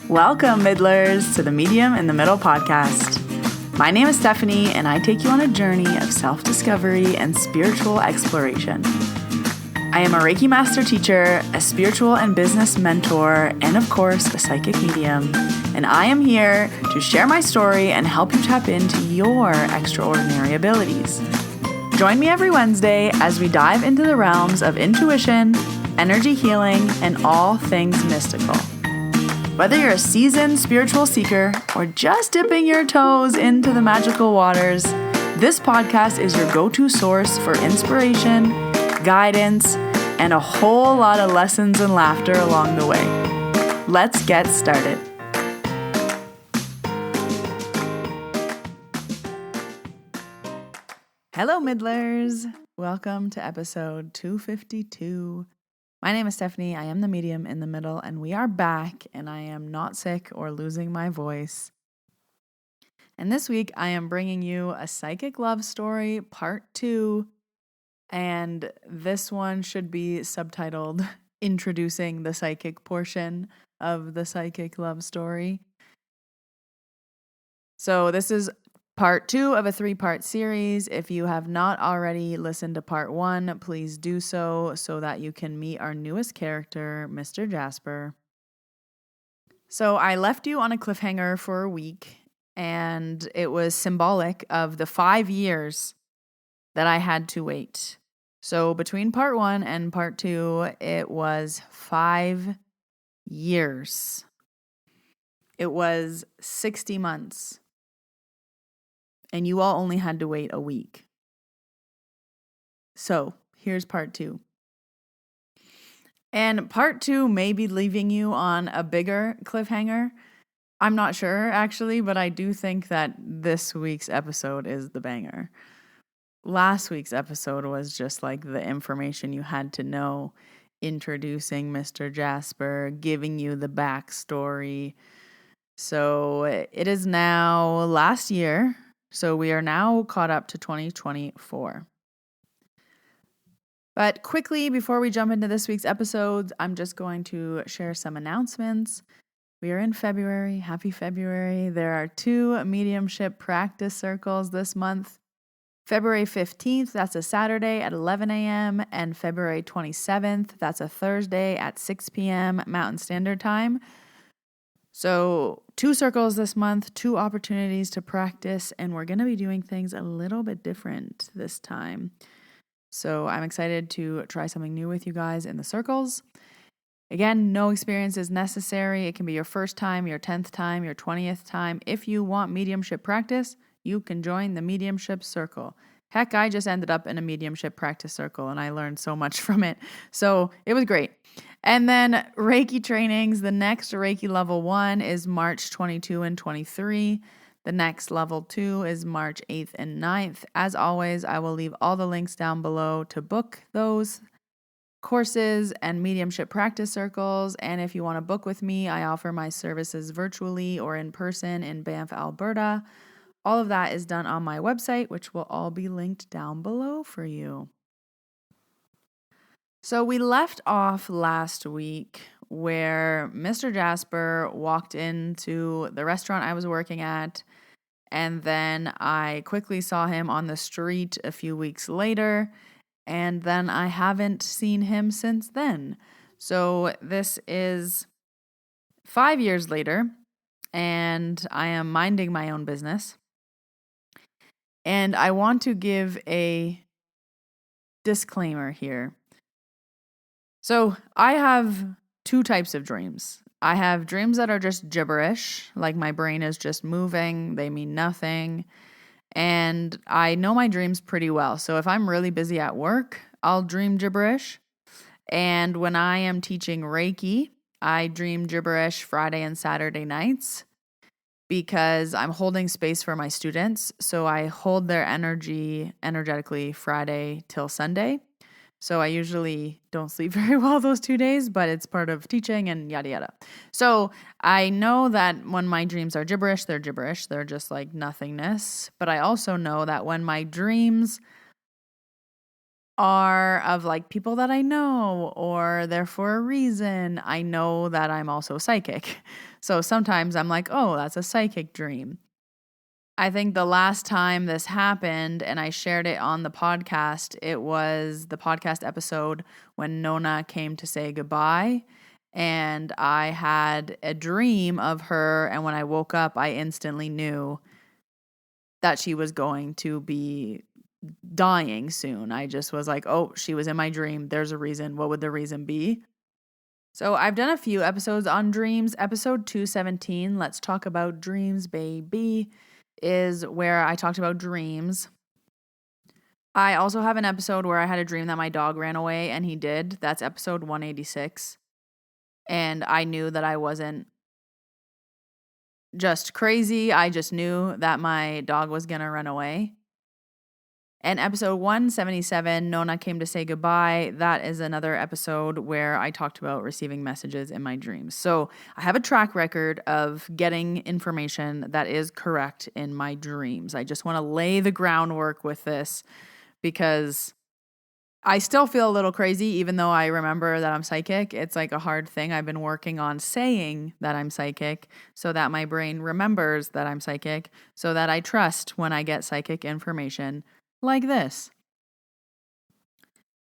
Welcome, Middlers, to the Medium in the Middle podcast. My name is Stephanie, and I take you on a journey of self-discovery and spiritual exploration. I am a Reiki master teacher, a spiritual and business mentor, and of course, a psychic medium. And I am here to share my story and help you tap into your extraordinary abilities. Join me every Wednesday as we dive into the realms of intuition, energy healing, and all things mystical. Whether you're a seasoned spiritual seeker or just dipping your toes into the magical waters, this podcast is your go-to source for inspiration, guidance, and a whole lot of lessons and laughter along the way. Let's get started. Hello, Middlers. Welcome to episode 252. My name is Stephanie. I am the medium in the middle, and we are back, and I am not sick or losing my voice. And this week, I am bringing you a psychic love story, part 2, and this one should be subtitled, Introducing the Psychic Portion of the Psychic Love Story. So this is part 2 of a 3-part series. If you have not already listened to part 1, please do so that you can meet our newest character, Mr. Jasper. So I left you on a cliffhanger for a week, and it was symbolic of the 5 years that I had to wait. So between part 1 and part 2, it was 5 years. It was 60 months. And you all only had to wait a week. So here's part 2. And part 2 may be leaving you on a bigger cliffhanger. I'm not sure, actually, but I do think that this week's episode is the banger. Last week's episode was just like the information you had to know, introducing Mr. Jasper, giving you the backstory. So it is now last year. So we are now caught up to 2024. But quickly, before we jump into this week's episode, I'm just going to share some announcements. We are in February. Happy February. There are 2 mediumship practice circles this month. February 15th, that's a Saturday at 11 a.m. and February 27th, that's a Thursday at 6 p.m. Mountain Standard Time. So 2 circles this month, 2 opportunities to practice, and we're going to be doing things a little bit different this time. So I'm excited to try something new with you guys in the circles. Again, no experience is necessary. It can be your first time, your 10th time, your 20th time. If you want mediumship practice, you can join the Mediumship Circle. Heck, I just ended up in a mediumship practice circle and I learned so much from it. So it was great. And then Reiki trainings, the next Reiki level 1 is March 22 and 23. The next level 2 is March 8th and 9th. As always, I will leave all the links down below to book those courses and mediumship practice circles. And if you want to book with me, I offer my services virtually or in person in Banff, Alberta. All of that is done on my website, which will all be linked down below for you. So we left off last week where Mr. Jasper walked into the restaurant I was working at, and then I quickly saw him on the street a few weeks later, and then I haven't seen him since then. So this is 5 years later, and I am minding my own business. And I want to give a disclaimer here. So I have 2 types of dreams. I have dreams that are just gibberish, like my brain is just moving, they mean nothing. And I know my dreams pretty well. So if I'm really busy at work, I'll dream gibberish. And when I am teaching Reiki, I dream gibberish Friday and Saturday nights, because I'm holding space for my students. So I hold their energy energetically Friday till Sunday. So I usually don't sleep very well those 2 days, but it's part of teaching and yada yada. So I know that when my dreams are gibberish. They're just like nothingness. But I also know that when my dreams are of like people that I know or they're for a reason, I know that I'm also psychic. So sometimes I'm like, oh, that's a psychic dream. I think the last time this happened and I shared it on the podcast, it was the podcast episode when Nona came to say goodbye. And I had a dream of her. And when I woke up, I instantly knew that she was going to be dying soon. I just was like, oh, she was in my dream. There's a reason. What would the reason be? So I've done a few episodes on dreams. Episode 217, Let's Talk About Dreams, Baby, is where I talked about dreams. I also have an episode where I had a dream that my dog ran away, and he did. That's episode 186. And I knew that I wasn't just crazy. I just knew that my dog was going to run away. And episode 177, Nona Came to Say Goodbye, that is another episode where I talked about receiving messages in my dreams. So I have a track record of getting information that is correct in my dreams. I just want to lay the groundwork with this because I still feel a little crazy, even though I remember that I'm psychic. It's like a hard thing. I've been working on saying that I'm psychic so that my brain remembers that I'm psychic, so that I trust when I get psychic information like this.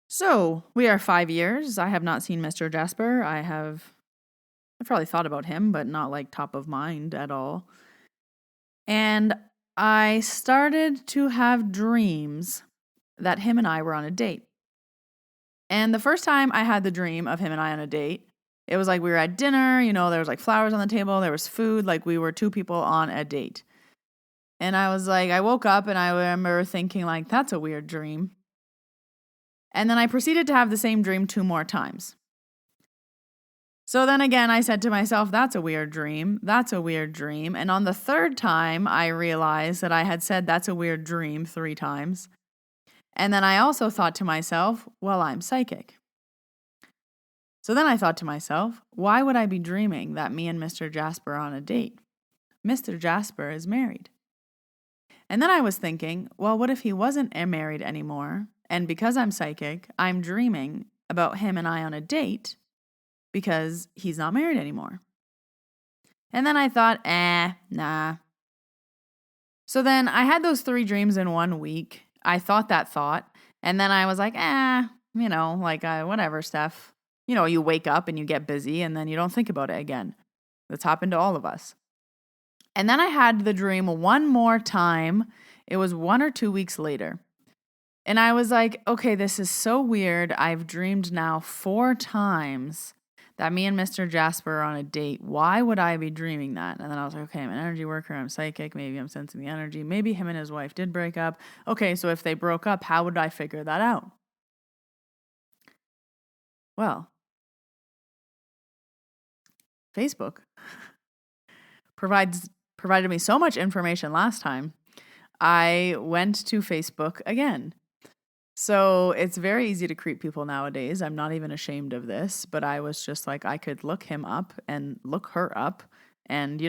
So we are 5 years. I have not seen Mr. Jasper. I've probably thought about him, but not like top of mind at all. And I started to have dreams that him and I were on a date. And the first time I had the dream of him and I on a date, it was like we were at dinner, there was like flowers on the table, there was food, like we were two people on a date. And I was like, I woke up and I remember thinking like, that's a weird dream. And then I proceeded to have the same dream 2 more times. So then again, I said to myself, that's a weird dream. That's a weird dream. And on the 3rd time, I realized that I had said that's a weird dream 3 times. And then I also thought to myself, well, I'm psychic. So then I thought to myself, why would I be dreaming that me and Mr. Jasper are on a date? Mr. Jasper is married. And then I was thinking, well, what if he wasn't married anymore? And because I'm psychic, I'm dreaming about him and I on a date because he's not married anymore. And then I thought, nah. So then I had those 3 dreams in 1 week. I thought that thought. And then I was like, whatever stuff. You wake up and you get busy and then you don't think about it again. That's happened to all of us. And then I had the dream 1 more time. It was 1 or 2 weeks later. And I was like, okay, this is so weird. I've dreamed now 4 times that me and Mr. Jasper are on a date. Why would I be dreaming that? And then I was like, okay, I'm an energy worker. I'm psychic. Maybe I'm sensing the energy. Maybe him and his wife did break up. Okay, so if they broke up, how would I figure that out? Well, Facebook provided me so much information last time. I went to Facebook again. So it's very easy to creep people nowadays. I'm not even ashamed of this, but I was just like, I could look him up and look her up. And,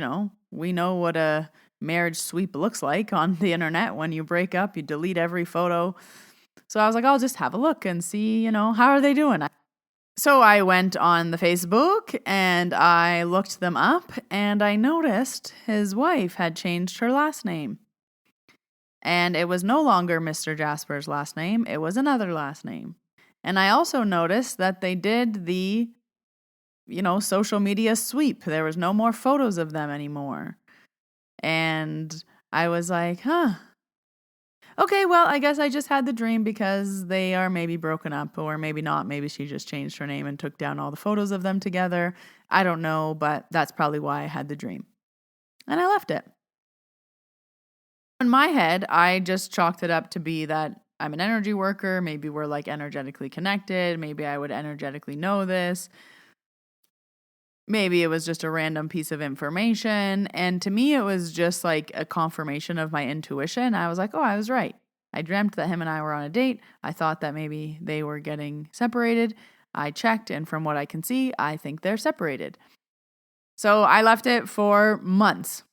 we know what a marriage sweep looks like on the internet. When you break up, you delete every photo. So I was like, I'll just have a look and see, how are they doing? So I went on the Facebook and I looked them up and I noticed his wife had changed her last name. And it was no longer Mr. Jasper's last name. It was another last name. And I also noticed that they did the, social media sweep. There was no more photos of them anymore. And I was like, okay, well, I guess I just had the dream because they are maybe broken up or maybe not. Maybe she just changed her name and took down all the photos of them together. I don't know, but that's probably why I had the dream. And I left it. In my head, I just chalked it up to be that I'm an energy worker. Maybe we're like energetically connected. Maybe I would energetically know this. Maybe it was just a random piece of information. And to me, it was just like a confirmation of my intuition. I was like, oh, I was right. I dreamt that him and I were on a date. I thought that maybe they were getting separated. I checked, and from what I can see, I think they're separated. So I left it for months.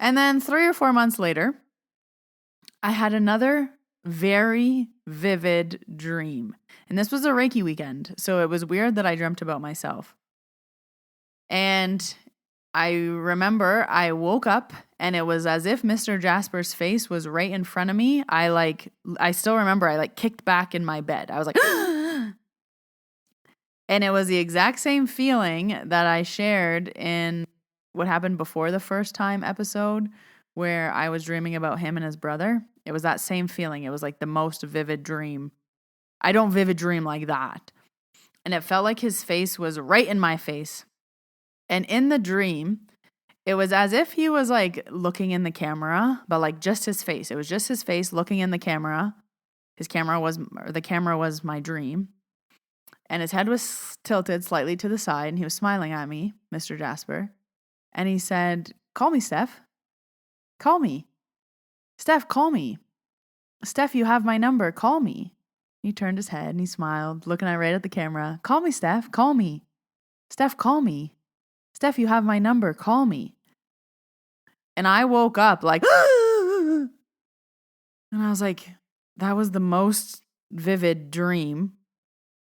And then 3 or 4 months later, I had another very vivid dream. And this was a Reiki weekend, so it was weird that I dreamt about myself. And I remember I woke up and it was as if Mr. Jasper's face was right in front of me. I still remember I kicked back in my bed. I was like, and it was the exact same feeling that I shared in what happened before the first time episode where I was dreaming about him and his brother. It was that same feeling. It was like the most vivid dream. I don't vivid dream like that. And it felt like his face was right in my face. And in the dream, it was as if he was like looking in the camera, but like just his face. It was just his face looking in the camera. The camera was my dream. And his head was tilted slightly to the side, and he was smiling at me, Mr. Jasper. And he said, "Call me, Steph. Call me. Steph, call me. Steph, you have my number. Call me." He turned his head and he smiled, looking right at the camera. "Call me, Steph. Call me. Steph, call me. Steph, you have my number. Call me." And I woke up like, and I was like, that was the most vivid dream.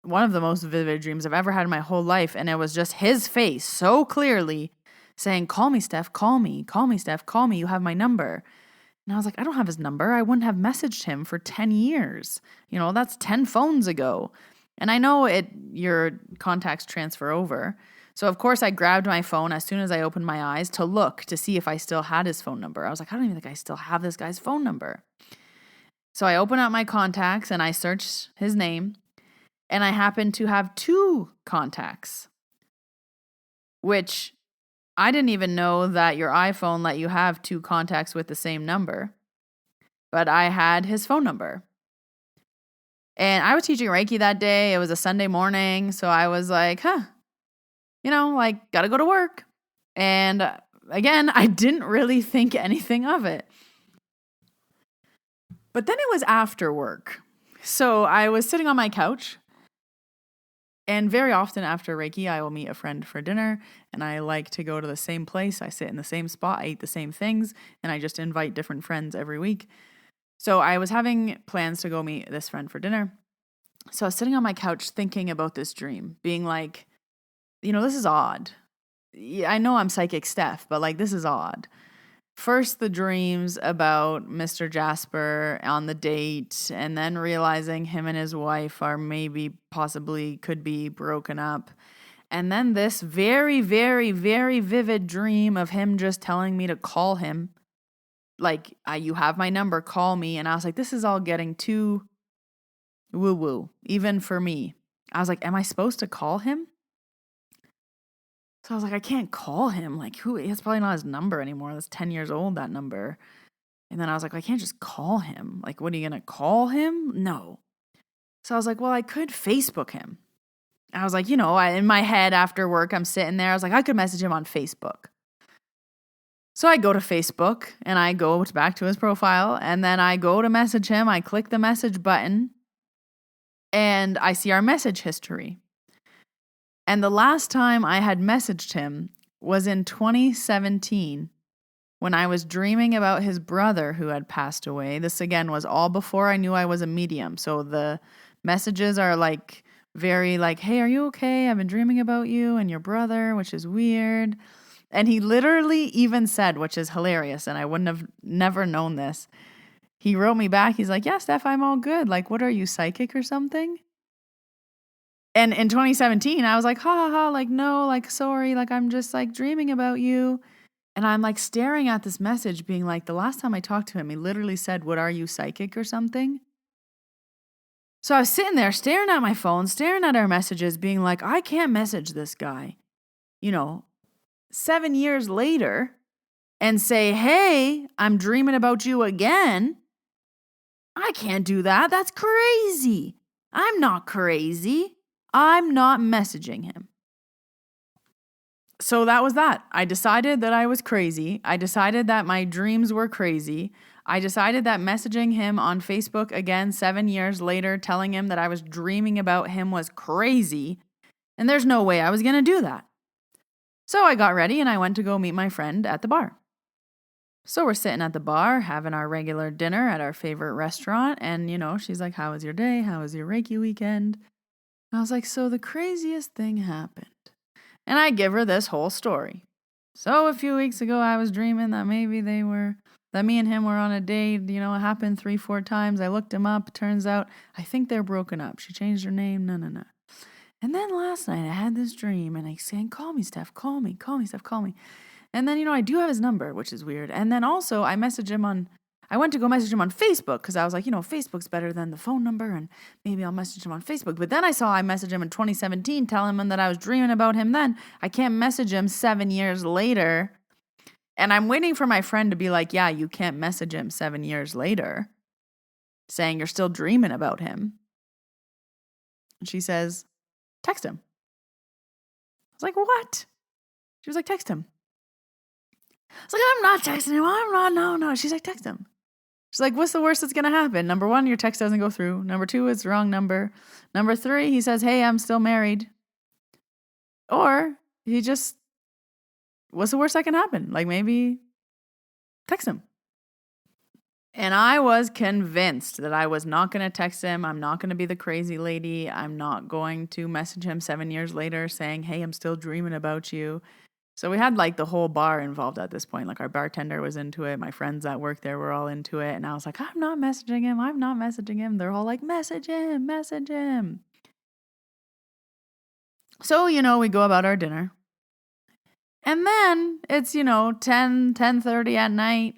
One of the most vivid dreams I've ever had in my whole life. And it was just his face so clearly saying, "Call me, Steph, call me. Call me, Steph, call me. You have my number." And I was like, I don't have his number. I wouldn't have messaged him for 10 years. That's 10 phones ago. And I know your contacts transfer over. So of course I grabbed my phone as soon as I opened my eyes to look to see if I still had his phone number. I was like, I don't even think I still have this guy's phone number. So I open up my contacts and I search his name. And I happen to have 2 contacts, which I didn't even know that your iPhone let you have 2 contacts with the same number. But I had his phone number. And I was teaching Reiki that day. It was a Sunday morning. So I was like, gotta go to work. And again, I didn't really think anything of it. But then it was after work. So I was sitting on my couch. And very often after Reiki, I will meet a friend for dinner, and I like to go to the same place. I sit in the same spot, I eat the same things, and I just invite different friends every week. So I was having plans to go meet this friend for dinner. So I was sitting on my couch thinking about this dream, being like, this is odd. I know I'm Psychic Steph, but this is odd. First, the dreams about Mr. Jasper on the date, and then realizing him and his wife are possibly could be broken up. And then this very, very, very vivid dream of him just telling me to call him. You have my number, call me. And I was like, this is all getting too woo-woo, even for me. I was like, am I supposed to call him? So I was like, I can't call him. That's probably not his number anymore. That's 10 years old, that number. And then I was like, I can't just call him. What are you going to call him? No. So I was like, well, I could Facebook him. I was like, in my head after work, I'm sitting there. I was like, I could message him on Facebook. So I go to Facebook and I go back to his profile and then I go to message him. I click the message button and I see our message history. And the last time I had messaged him was in 2017 when I was dreaming about his brother who had passed away. This again was all before I knew I was a medium. So the messages are very hey, are you okay? I've been dreaming about you and your brother, which is weird. And he literally even said, which is hilarious, and I wouldn't have never known this. He wrote me back. He's like, yeah, Steph, I'm all good. What are you, psychic or something? And in 2017, I was like, ha ha ha, no, sorry, I'm just dreaming about you. And I'm staring at this message being the last time I talked to him, he literally said, what are you, psychic or something? So I was sitting there staring at my phone, staring at our messages being I can't message this guy, 7 years later and say, hey, I'm dreaming about you again. I can't do that. That's crazy. I'm not crazy. I'm not messaging him. So that was that. I decided that I was crazy. I decided that my dreams were crazy. I decided that messaging him on Facebook again 7 years later, telling him that I was dreaming about him was crazy. And there's no way I was going to do that. So I got ready and I went to go meet my friend at the bar. So we're sitting at the bar, having our regular dinner at our favorite restaurant. And, she's like, how was your day? How was your Reiki weekend? And I was like, so the craziest thing happened. And I give her this whole story. So a few weeks ago, I was dreaming that maybe that me and him were on a date. It happened 3-4 times. I looked him up. Turns out, I think they're broken up. She changed her name. No. And then last night, I had this dream, and I saying, call me, Steph, call me, Steph, call me. And then, I do have his number, which is weird. And then also, I went to go message him on Facebook because I was like, Facebook's better than the phone number, and maybe I'll message him on Facebook. But then I saw I messaged him in 2017, telling him that I was dreaming about him then. I can't message him 7 years later. And I'm waiting for my friend to be like, yeah, you can't message him 7 years later, saying you're still dreaming about him. And she says, text him. I was like, what? She was like, text him. I was like, I'm not texting him. I'm not, no. She's like, text him. She's like, what's the worst that's going to happen? Number 1, your text doesn't go through. Number 2, it's the wrong number. Number 3, he says, hey, I'm still married. Or what's the worst that can happen? Like, maybe text him. And I was convinced that I was not going to text him. I'm not going to be the crazy lady. I'm not going to message him 7 years later saying, hey, I'm still dreaming about you. So we had like the whole bar involved at this point. Like our bartender was into it. My friends that work there were all into it. And I was like, I'm not messaging him. They're all like, message him. So, we go about our dinner. And then it's, 10:30 at night.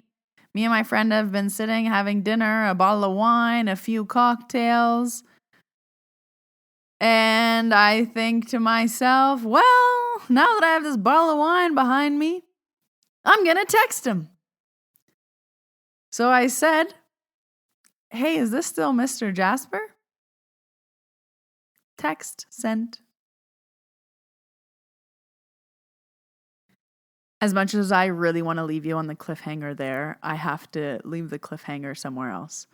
Me and my friend have been sitting having dinner, a bottle of wine, a few cocktails. And I think to myself, well, now that I have this bottle of wine behind me, I'm going to text him. So I said, hey, is this still Mr. Jasper? Text sent. As much as I really want to leave you on the cliffhanger there, I have to leave the cliffhanger somewhere else.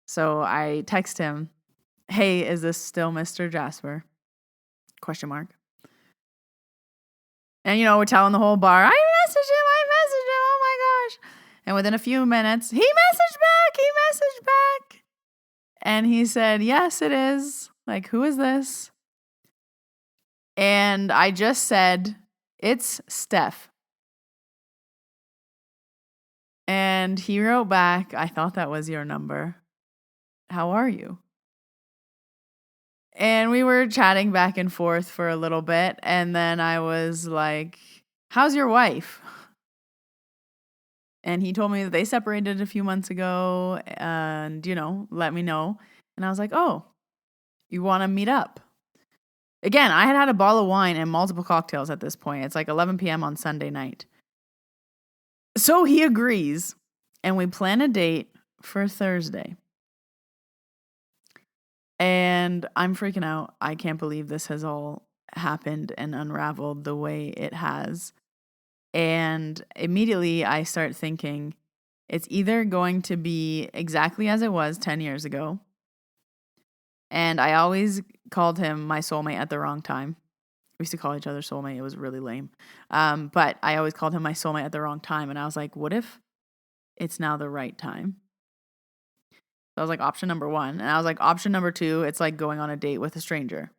So I text him, hey, is this still Mr. Jasper? ? And, we're telling the whole bar, I messaged him, oh my gosh. And within a few minutes, he messaged back. And he said, yes, it is. Like, who is this? And I just said, it's Steph. And he wrote back, I thought that was your number. How are you? And we were chatting back and forth for a little bit. And then I was like, how's your wife? And he told me that they separated a few months ago and, let me know. And I was like, oh, you want to meet up? Again, I had a bottle of wine and multiple cocktails at this point. It's like 11 p.m. on Sunday night. So he agrees, and we plan a date for Thursday. And I'm freaking out. I can't believe this has all happened and unraveled the way it has. And immediately I start thinking it's either going to be exactly as it was 10 years ago. And I always called him my soulmate at the wrong time. We used to call each other soulmate. It was really lame. But I always called him my soulmate at the wrong time. And I was like, what if it's now the right time? That was like option number 1. And I was like, option number 2, it's like going on a date with a stranger.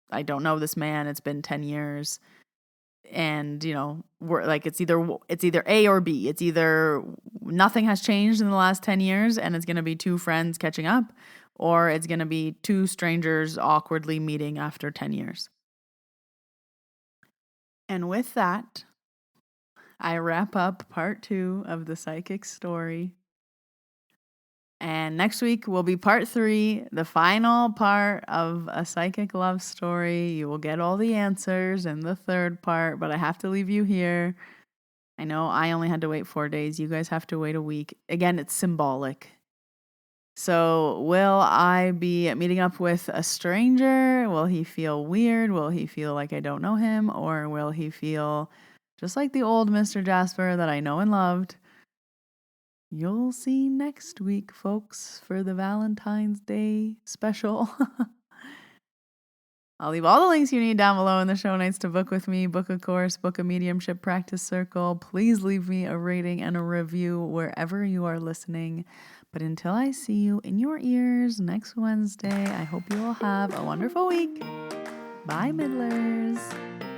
I don't know this man. It's been 10 years. And, we're like, it's either A or B. It's either nothing has changed in the last 10 years and it's going to be 2 friends catching up, or it's going to be 2 strangers awkwardly meeting after 10 years. And with that, I wrap up part 2 of the psychic story. And next week will be part 3, the final part of a psychic love story. You will get all the answers in the 3rd part, but I have to leave you here. I know I only had to wait 4 days. You guys have to wait a week. Again, it's symbolic. So will I be meeting up with a stranger? Will he feel weird? Will he feel like I don't know him? Or will he feel just like the old Mr. Jasper that I know and loved? You'll see next week, folks, for the Valentine's Day special. I'll leave all the links you need down below in the show notes to book with me, book a course, book a mediumship practice circle. Please leave me a rating and a review wherever you are listening. But until I see you in your ears next Wednesday, I hope you all have a wonderful week. Bye, Middlers.